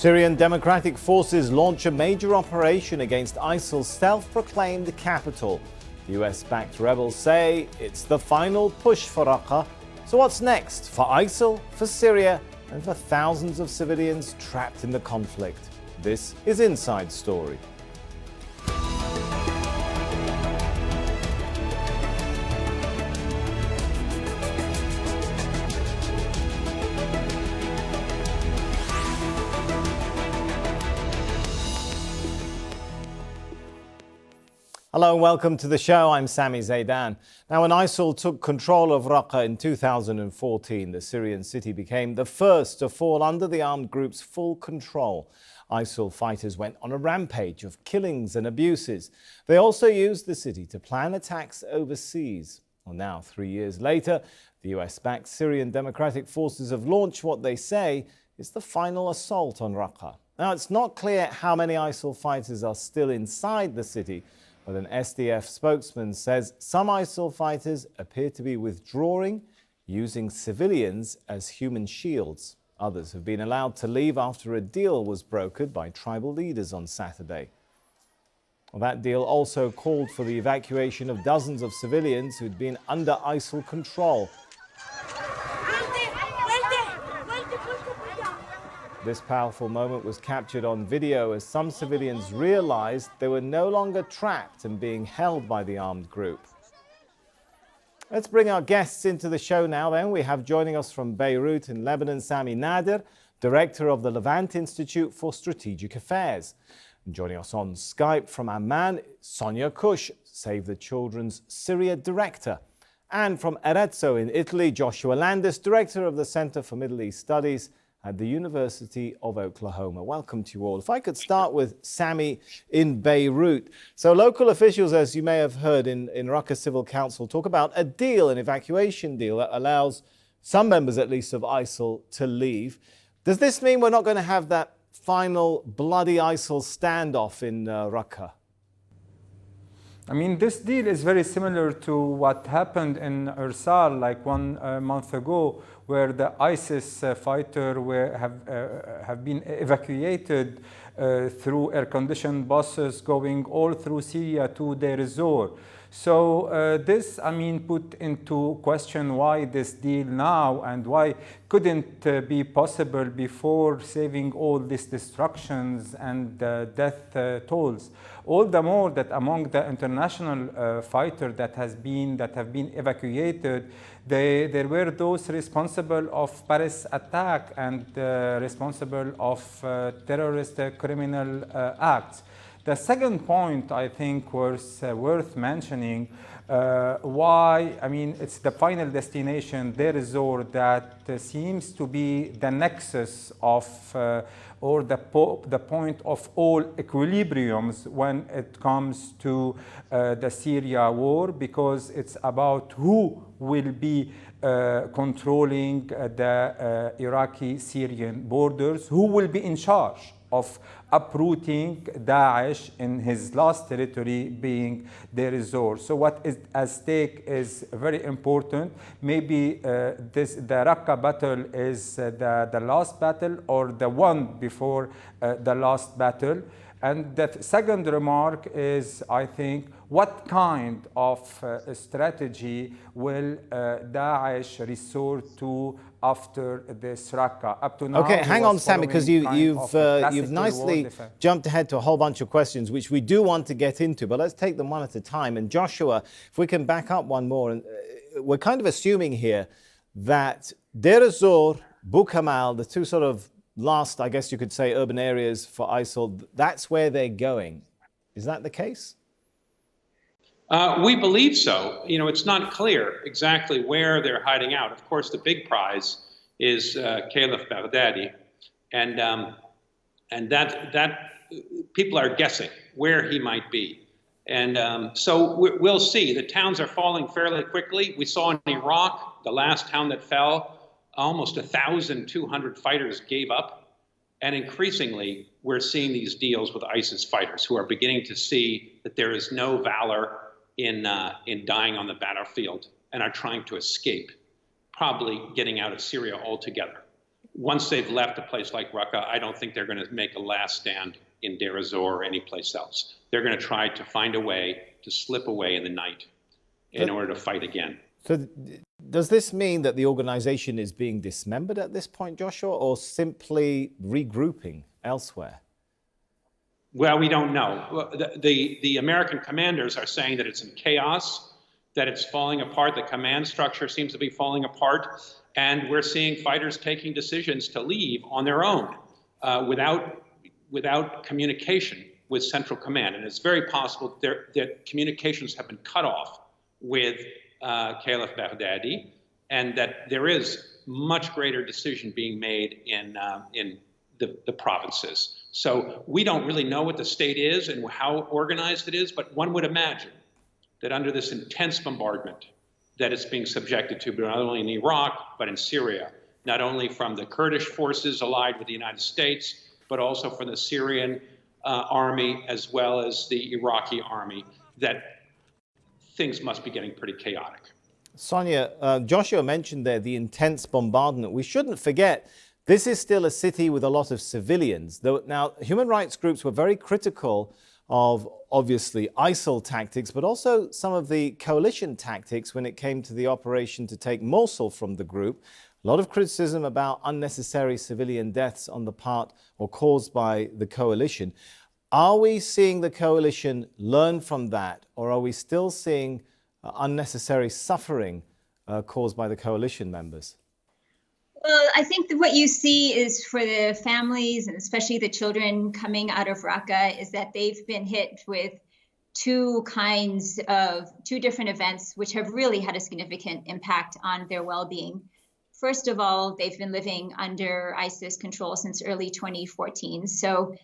Syrian Democratic Forces launch a major operation against ISIL's self-proclaimed capital. The US-backed rebels say it's the final push for Raqqa. So what's next for ISIL, for Syria, and for thousands of civilians trapped in the conflict? This is Inside Story. Hello and welcome to the show. I'm Sami Zaidan. Now, when ISIL took control of Raqqa in 2014, the Syrian city became the first to fall under the armed group's full control. ISIL fighters went on a rampage of killings and abuses. They also used the city to plan attacks overseas. Well, now, 3 years later, the US-backed Syrian Democratic Forces have launched what they say is the final assault on Raqqa. Now, it's not clear how many ISIL fighters are still inside the city, but an SDF spokesman says some ISIL fighters appear to be withdrawing, using civilians as human shields. Others have been allowed to leave after a deal was brokered by tribal leaders on Saturday. Well, that deal also called for the evacuation of dozens of civilians who'd been under ISIL control. This powerful moment was captured on video as some civilians realized they were no longer trapped and being held by the armed group. Let's bring our guests into the show now then. We have joining us from Beirut in Lebanon, Sami Nader, Director of the Levant Institute for Strategic Affairs. And joining us on Skype from Amman, Sonia Kush, Save the Children's Syria Director. And from Arezzo in Italy, Joshua Landis, Director of the Center for Middle East Studies at the University of Oklahoma. Welcome to you all. If I could start with Sami in Beirut. So local officials, as you may have heard in Raqqa Civil Council, talk about a deal, an evacuation deal that allows some members at least of ISIL to leave. Does this mean we're not going to have that final bloody ISIL standoff in Raqqa? I mean, this deal is very similar to what happened in Irsal like 1 month ago, where the ISIS fighters have been evacuated through air-conditioned buses going all through Syria to Deir ez-Zor. So this, I mean, put into question why this deal now and why couldn't be possible before saving all these destructions and death tolls. All the more that among the international fighters that have been evacuated, there were those responsible of Paris attack and responsible of terrorist criminal acts. The second point, I think, was worth mentioning, why, I mean, it's the final destination, Deir ez-Zor, that seems to be the nexus of, or the point of all equilibriums when it comes to the Syria war, because it's about who will be controlling the Iraqi-Syrian borders, who will be in charge of uprooting Daesh in his last territory being Deir ez-Zor. So what is at stake is very important. Maybe the Raqqa battle is the last battle or the one before the last battle. And the second remark is, I think, what kind of strategy will Daesh resort to after this Raqqa? Up to now, okay, hang on, Sami, because you've nicely jumped ahead to a whole bunch of questions, which we do want to get into, but let's take them one at a time. And Joshua, if we can back up one more, and we're kind of assuming here that Deir ez-Zor, Bou Kamal, the two sort of last, I guess you could say, urban areas for ISIL, that's where they're going. Is that the case? We believe so. You know, it's not clear exactly where they're hiding out. Of course, the big prize is Caliph Baghdadi, and that people are guessing where he might be. And so we'll see. The towns are falling fairly quickly. We saw in Iraq, the last town that fell, almost 1,200 fighters gave up. And increasingly, we're seeing these deals with ISIS fighters who are beginning to see that there is no valor in dying on the battlefield and are trying to escape, probably getting out of Syria altogether. once they've left a place like Raqqa, I don't think they're going to make a last stand in Deir ez-Zor or any place else. They're going to try to find a way to slip away in the night in order to fight again. So does this mean that the organization is being dismembered at this point, Joshua, or simply regrouping elsewhere? Well, we don't know. The American commanders are saying that it's in chaos, that it's falling apart. The command structure seems to be falling apart. And we're seeing fighters taking decisions to leave on their own without communication with Central Command. And it's very possible that communications have been cut off with Caliph Baghdadi, and that there is much greater decision being made in the provinces. So we don't really know what the state is and how organized it is, but one would imagine that under this intense bombardment that it's being subjected to, not only in Iraq, but in Syria, not only from the Kurdish forces allied with the United States, but also from the Syrian army, as well as the Iraqi army, that things must be getting pretty chaotic. Sonia, Joshua mentioned there the intense bombardment. We shouldn't forget, this is still a city with a lot of civilians. Now, human rights groups were very critical of, obviously, ISIL tactics, but also some of the coalition tactics when it came to the operation to take Mosul from the group. A lot of criticism about unnecessary civilian deaths on the part or caused by the coalition. Are we seeing the coalition learn from that, or are we still seeing unnecessary suffering caused by the coalition members? Well, I think that what you see is for the families, and especially the children coming out of Raqqa, is that they've been hit with two different events which have really had a significant impact on their well-being. First of all, they've been living under ISIS control since early 2014. So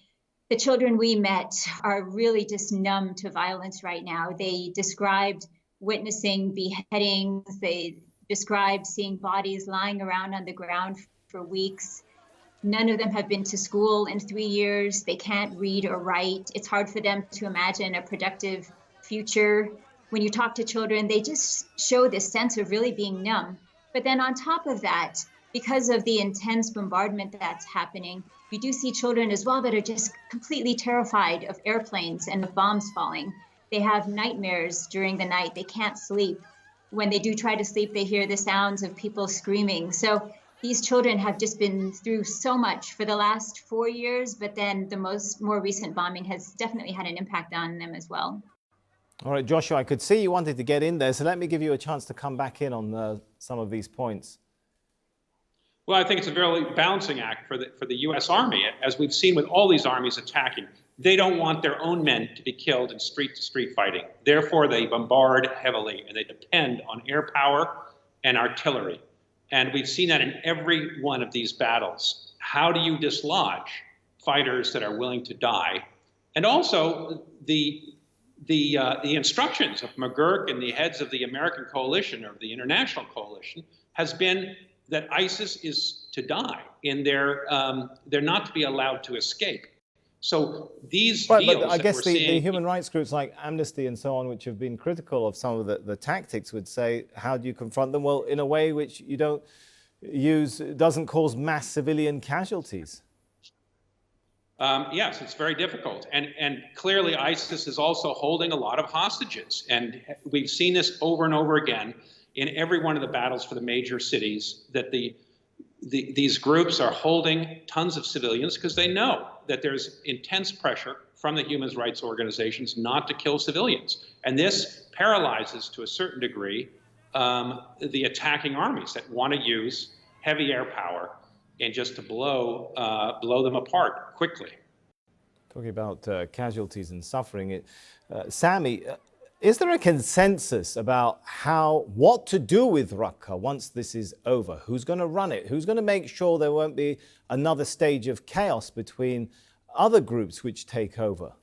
the children we met are really just numb to violence right now. They described witnessing beheadings. They described seeing bodies lying around on the ground for weeks. None of them have been to school in 3 years. They can't read or write. It's hard for them to imagine a productive future. When you talk to children, they just show this sense of really being numb. But then on top of that, because of the intense bombardment that's happening, you do see children as well that are just completely terrified of airplanes and of bombs falling. They have nightmares during the night. They can't sleep. When they do try to sleep, they hear the sounds of people screaming. So these children have just been through so much for the last 4 years, but then the more recent bombing has definitely had an impact on them as well. All right, Joshua, I could see you wanted to get in there, so let me give you a chance to come back in on some of these points. Well, I think it's a very balancing act for the U.S. Army. As we've seen with all these armies attacking, they don't want their own men to be killed in street-to-street fighting. Therefore, they bombard heavily, and they depend on air power and artillery. And we've seen that in every one of these battles. How do you dislodge fighters that are willing to die? And also, the instructions of McGurk and the heads of the American coalition or the international coalition has been that ISIS is to die, and they're not to be allowed to escape. So these deals but I guess that we're seeing, the human rights groups like Amnesty and so on, which have been critical of some of the tactics, would say, how do you confront them? Well, in a way which you don't doesn't cause mass civilian casualties. Yes, it's very difficult. And clearly ISIS is also holding a lot of hostages. And we've seen this over and over again in every one of the battles for the major cities, that these groups are holding tons of civilians because they know that there's intense pressure from the human rights organizations not to kill civilians. And this paralyzes, to a certain degree, the attacking armies that want to use heavy air power and just to blow them apart quickly. Talking about casualties and suffering, Sami, is there a consensus about what to do with Raqqa once this is over? Who's going to run it? Who's going to make sure there won't be another stage of chaos between other groups which take over?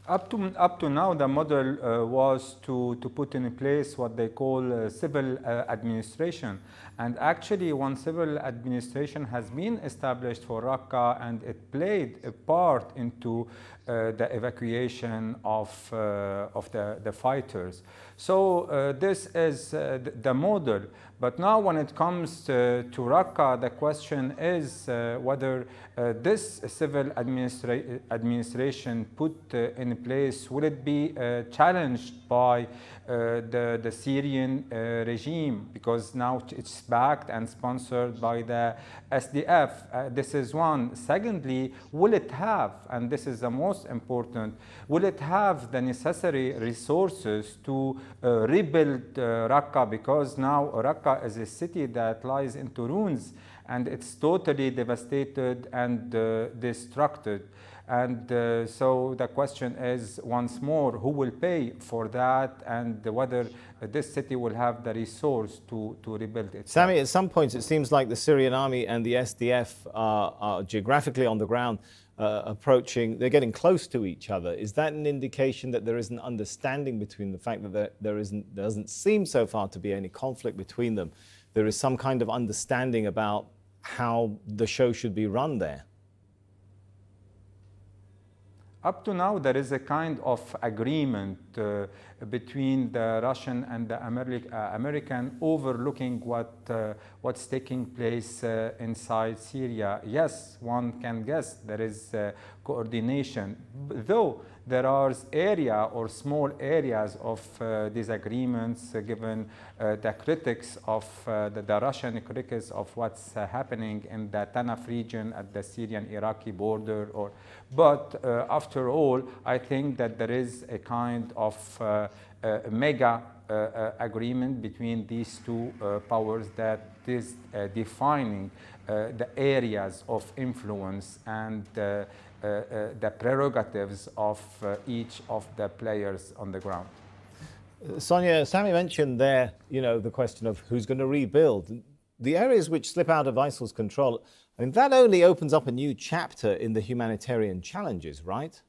Up to now, the model was to put in place what they call civil administration. And actually, one civil administration has been established for Raqqa, and it played a part into the evacuation of the fighters. So this is the model. But now when it comes to Raqqa, the question is whether this civil administration put in place, will it be challenged by the Syrian regime, because now it's backed and sponsored by the SDF. This is one. Secondly, will it have, and this is the most important, will it have the necessary resources to rebuild Raqqa? Because now Raqqa is a city that lies into ruins and it's totally devastated and destructed. And so the question is, once more, who will pay for that, and whether this city will have the resource to rebuild it. Sami, at some points it seems like the Syrian army and the SDF are geographically on the ground approaching, they're getting close to each other. Is that an indication that there is an understanding between the fact that there doesn't seem so far to be any conflict between them? There is some kind of understanding about how the show should be run there? Up to now, there is a kind of agreement between the Russian and the American overlooking what's taking place inside Syria. Yes, one can guess there is coordination, though there are area or small areas of disagreements given the critics of the Russian critics of what's happening in the Tanaf region at the Syrian-Iraqi border. But after all, I think that there is a kind of mega agreement between these two powers that is defining the areas of influence and the prerogatives of each of the players on the ground. Sonia, Sami mentioned there, the question of who's going to rebuild. The areas which slip out of ISIL's control, I mean, that only opens up a new chapter in the humanitarian challenges, right?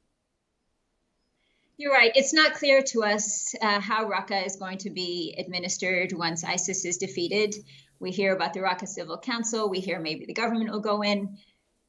You're right. It's not clear to us how Raqqa is going to be administered once ISIS is defeated. We hear about the Raqqa Civil Council. We hear maybe the government will go in.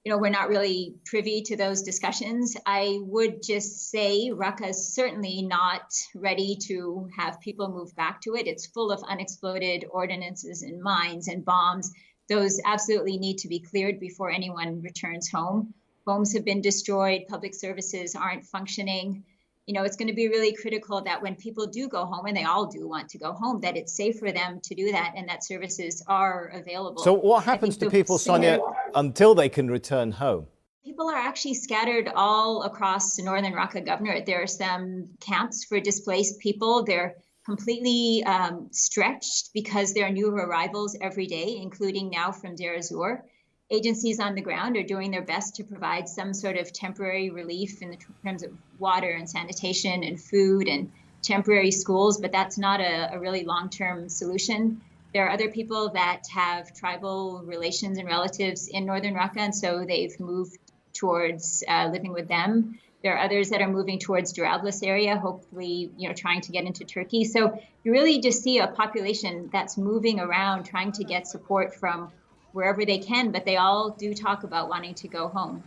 We're not really privy to those discussions. I would just say Raqqa is certainly not ready to have people move back to it. It's full of unexploded ordnances and mines and bombs. Those absolutely need to be cleared before anyone returns home. Homes have been destroyed. Public services aren't functioning. It's going to be really critical that when people do go home, and they all do want to go home, that it's safe for them to do that and that services are available. So what happens to people, Sonia, until they can return home? People are actually scattered all across the northern Raqqa Governorate. There are some camps for displaced people. They're completely stretched because there are new arrivals every day, including now from Deir ez-Zor. Agencies on the ground are doing their best to provide some sort of temporary relief in terms of water and sanitation and food and temporary schools, but that's not a really long-term solution. There are other people that have tribal relations and relatives in northern Raqqa, and so they've moved towards living with them. There are others that are moving towards Jarablus area, hopefully, trying to get into Turkey. So you really just see a population that's moving around, trying to get support from wherever they can, but they all do talk about wanting to go home.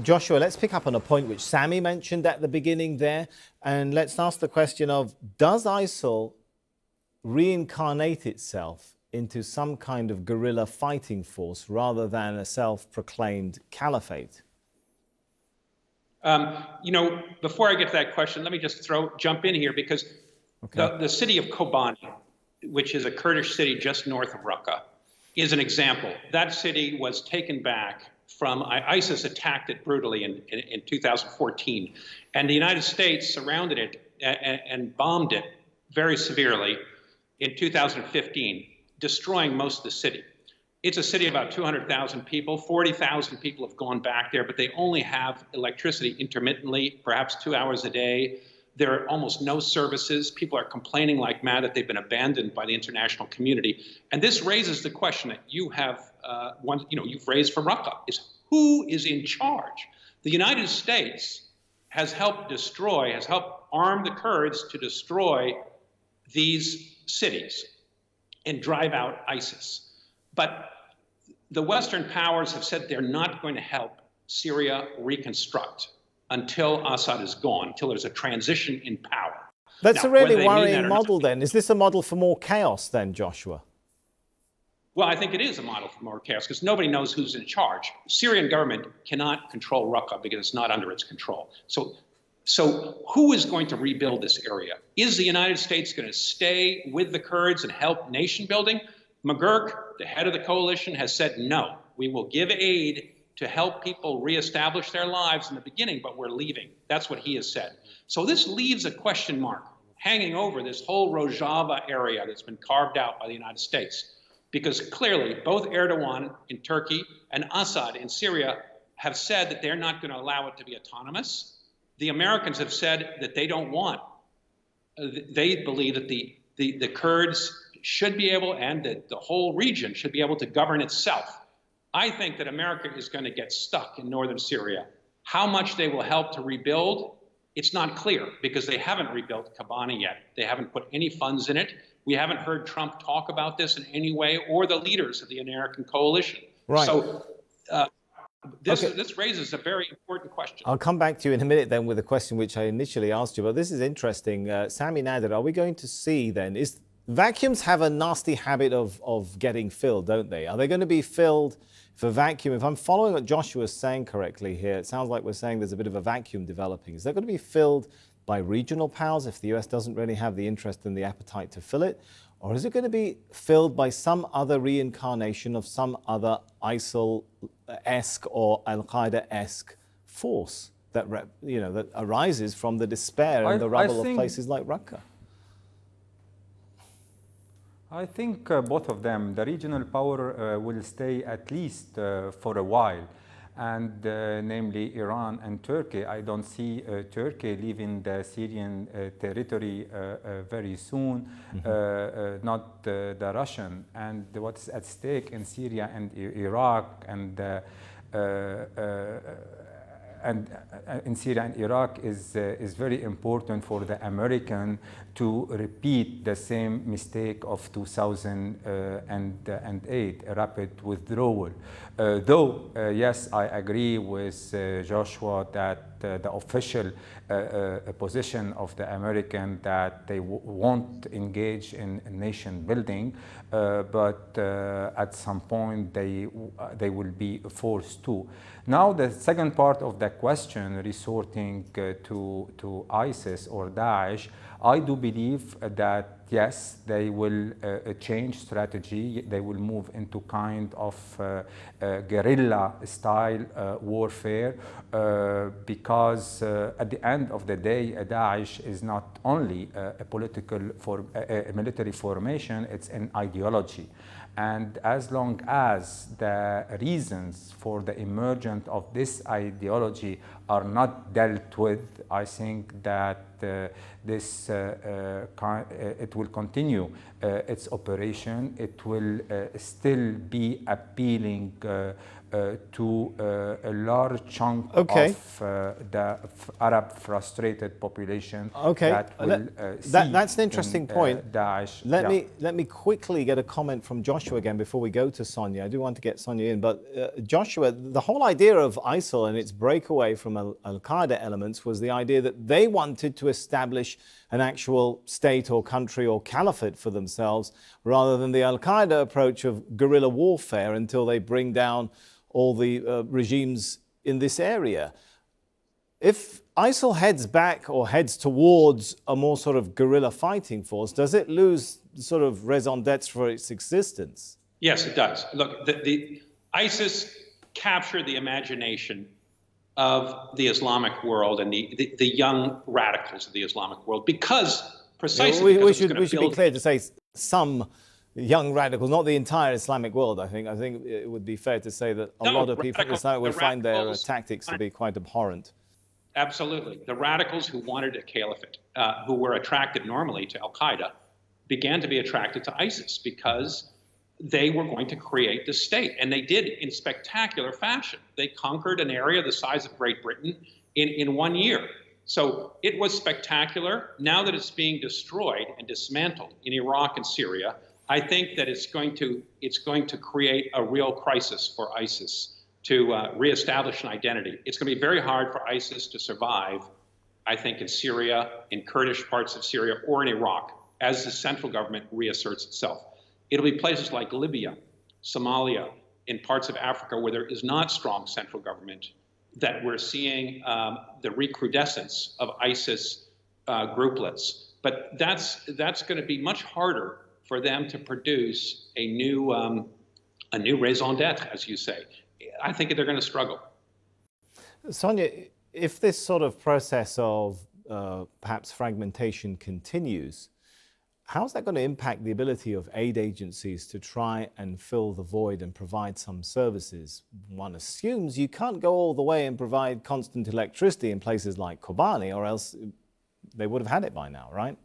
Joshua, let's pick up on a point which Sami mentioned at the beginning there, and let's ask the question of, does ISIL reincarnate itself into some kind of guerrilla fighting force rather than a self-proclaimed caliphate? Before I get to that question, let me just jump in here, because the city of Kobani, which is a Kurdish city just north of Raqqa, is an example. That city was taken back from ISIS, attacked it brutally in 2014, and the United States surrounded it and bombed it very severely in 2015, destroying most of the city. It's a city of about 200,000 people. 40,000 people have gone back there, but they only have electricity intermittently, perhaps 2 hours a day. There are almost no services. People are complaining like mad that they've been abandoned by the international community. And this raises the question that you have, you've raised for Raqqa, is who is in charge? The United States has helped arm the Kurds to destroy these cities and drive out ISIS. But the Western powers have said they're not going to help Syria reconstruct until Assad is gone, until there's a transition in power. That's Now, a really whether they mean that worrying or model not, then. Is this a model for more chaos then, Joshua? well, I think it is a model for more chaos because nobody knows who's in charge. Syrian government cannot control Raqqa because it's not under its control. So who is going to rebuild this area? Is the United States going to stay with the Kurds and help nation building? McGurk, the head of the coalition, has said no. We will give aid to help people reestablish their lives in the beginning, but we're leaving. That's what he has said. So this leaves a question mark hanging over this whole Rojava area that's been carved out by the United States. Because clearly, both Erdogan in Turkey and Assad in Syria have said that they're not going to allow it to be autonomous. The Americans have said that they don't want. They believe that the Kurds should be able, and that the whole region should be able to govern itself. I think that America is going to get stuck in northern Syria. How much they will help to rebuild, it's not clear because they haven't rebuilt Kobani yet. They haven't put any funds in it. We haven't heard Trump talk about this in any way, or the leaders of the American coalition. Right. So this raises a very important question. I'll come back to you in a minute then with a question which I initially asked you, but this is interesting. Sami Nader, are we going to see then, vacuums have a nasty habit of getting filled, don't they? Are they going to be filled for vacuum? If I'm following what Joshua's saying correctly here, it sounds like we're saying there's a bit of a vacuum developing. Is that going to be filled by regional powers if the US doesn't really have the interest and the appetite to fill it? Or is it going to be filled by some other reincarnation of some other ISIL-esque or Al-Qaeda-esque force that, that arises from the despair and the rubble of places like Raqqa? I think both of them. The regional power will stay at least for a while. And namely Iran and Turkey. I don't see Turkey leaving the Syrian territory very soon, not the Russian. And what's at stake in Syria and Iraq and in Syria and Iraq is very important for the American to repeat the same mistake of 2008, a rapid withdrawal. Though, yes, I agree with Joshua that the official position of the American that they won't engage in nation building, but at some point they will be forced to. Now the second part of the question, resorting to ISIS or Daesh, I do believe that yes, they will change strategy. They will move into kind of guerrilla style warfare because at the end of the day, Daesh is not only a military formation, it's an ideology. And as long as the reasons for the emergence of this ideology are not dealt with, I think that it will continue its operation. It will still be appealing to a large chunk of the Arab frustrated population that will that's an interesting point. Daesh. Let me quickly get a comment from Joshua again before we go to Sonia. I do want to get Sonia in, but Joshua, the whole idea of ISIL and its breakaway from Al-Qaeda elements was the idea that they wanted to establish an actual state or country or caliphate for themselves rather than the Al-Qaeda approach of guerrilla warfare until they bring down all the regimes in this area. If ISIL heads back or heads towards a more sort of guerrilla fighting force, does it lose sort of raison d'etre for its existence? Yes, it does. Look, the ISIS captured the imagination of the Islamic world and the young radicals of the Islamic world because precisely we should be clear to say some young radicals, not the entire Islamic world. I think it would be fair to say that a lot of people in Islam would find their tactics to be quite abhorrent. Absolutely. The radicals who wanted a caliphate, who were attracted normally to Al-Qaeda, began to be attracted to ISIS because they were going to create the state. And they did in spectacular fashion. They conquered an area the size of Great Britain in 1 year. So it was spectacular. Now that it's being destroyed and dismantled in Iraq and Syria, I think that it's going to create a real crisis for ISIS to reestablish an identity. It's going to be very hard for ISIS to survive I think, in Syria, in Kurdish parts of Syria, or in Iraq, as the central government reasserts itself. It'll be places like Libya, Somalia, in parts of Africa where there is not strong central government, that we're seeing the recrudescence of ISIS grouplets. But that's going to be much harder for them to produce a new raison d'etre, as you say. I think they're going to struggle. Sonia, if this sort of process of perhaps fragmentation continues, how's that going to impact the ability of aid agencies to try and fill the void and provide some services? One assumes you can't go all the way and provide constant electricity in places like Kobani, or else they would have had it by now, right?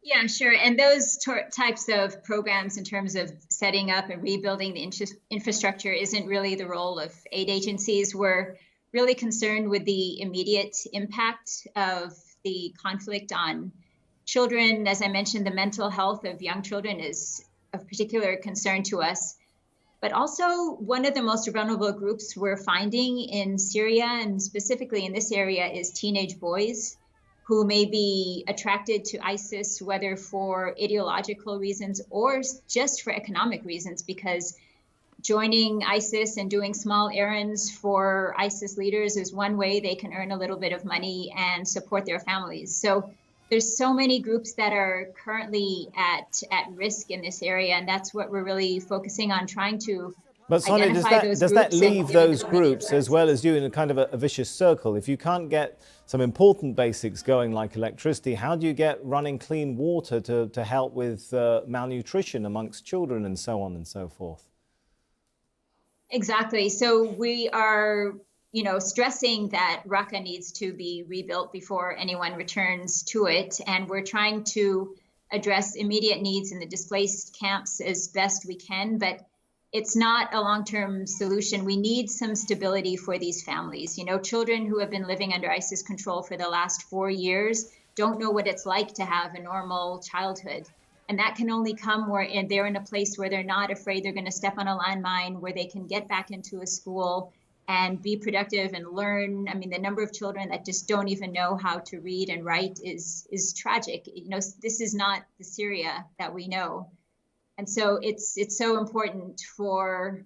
Yeah, sure. And those types of programs in terms of setting up and rebuilding the infrastructure isn't really the role of aid agencies. We're really concerned with the immediate impact of the conflict on children. As I mentioned, the mental health of young children is of particular concern to us. But also, one of the most vulnerable groups we're finding in Syria, and specifically in this area, is teenage boys who may be attracted to ISIS, whether for ideological reasons or just for economic reasons, because joining ISIS and doing small errands for ISIS leaders is one way they can earn a little bit of money and support their families. So there's so many groups that are currently at risk in this area, and that's what we're really focusing on, trying to But Sonia, does that leave those groups, as well as you, in a kind of a vicious circle? If you can't get some important basics going like electricity, how do you get running clean water to help with malnutrition amongst children and so on and so forth? Exactly. So we are, stressing that Raqqa needs to be rebuilt before anyone returns to it. And we're trying to address immediate needs in the displaced camps as best we can. But it's not a long-term solution. We need some stability for these families. Children who have been living under ISIS control for the last 4 years don't know what it's like to have a normal childhood. And that can only come where they're in a place where they're not afraid they're going to step on a landmine, where they can get back into a school and be productive and learn. I mean, the number of children that just don't even know how to read and write is tragic. This is not the Syria that we know. And so it's so important for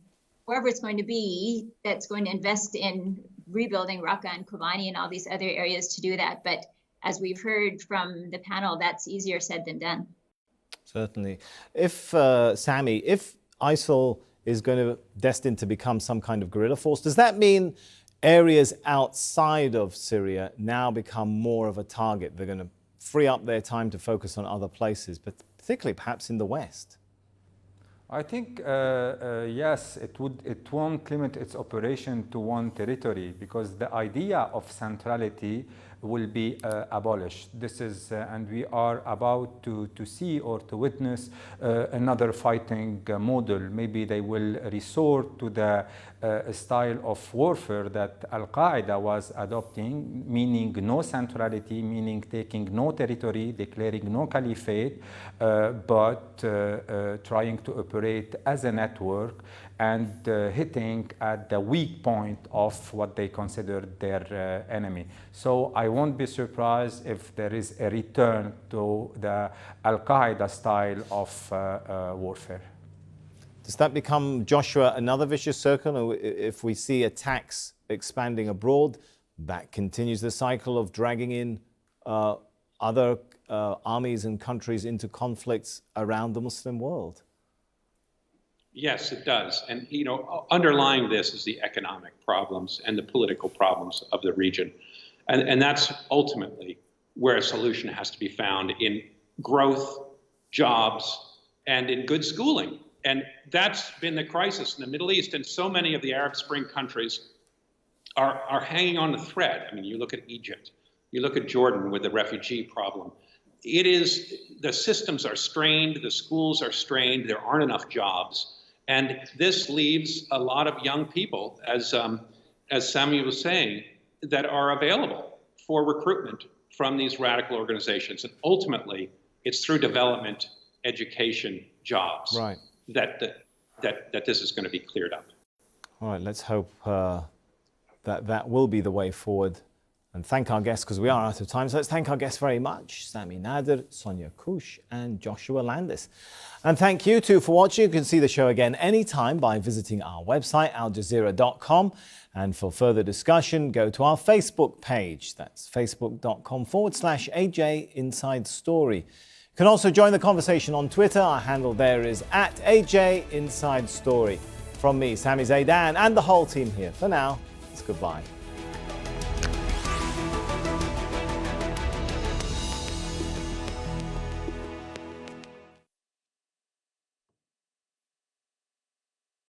whoever it's going to be that's going to invest in rebuilding Raqqa and Kobani and all these other areas to do that. But as we've heard from the panel, that's easier said than done. Certainly. If, Sami, if ISIL is destined to become some kind of guerrilla force, does that mean areas outside of Syria now become more of a target? They're going to free up their time to focus on other places, but particularly perhaps in the West? I think, yes, it won't limit its operation to one territory, because the idea of centrality will be abolished. This is, and we are about to see or to witness another fighting model. Maybe they will resort to the style of warfare that Al-Qaeda was adopting, meaning no centrality, meaning taking no territory, declaring no caliphate, but trying to operate as a network and hitting at the weak point of what they considered their enemy. So I won't be surprised if there is a return to the Al-Qaeda style of warfare. Does that become, Joshua, another vicious circle? Or if we see attacks expanding abroad, that continues the cycle of dragging in other armies and countries into conflicts around the Muslim world? Yes, it does. And, underlying this is the economic problems and the political problems of the region. And that's ultimately where a solution has to be found, in growth, jobs, and in good schooling. And that's been the crisis in the Middle East. And so many of the Arab Spring countries are hanging on the thread. I mean, you look at Egypt, you look at Jordan with the refugee problem. The systems are strained, the schools are strained, there aren't enough jobs. And this leaves a lot of young people, as Sami was saying, that are available for recruitment from these radical organizations. And ultimately, it's through development, education, jobs, right, that this is going to be cleared up. All right, let's hope that will be the way forward. And thank our guests, because we are out of time. So let's thank our guests very much. Sami Nader, Sonia Kush and Joshua Landis. And thank you too for watching. You can see the show again anytime by visiting our website, aljazeera.com. And for further discussion, go to our Facebook page. That's facebook.com/AJ Inside Story. You can also join the conversation on Twitter. Our handle there is @AJ Inside Story. From me, Sami Zaidan, and the whole team here. For now, it's goodbye.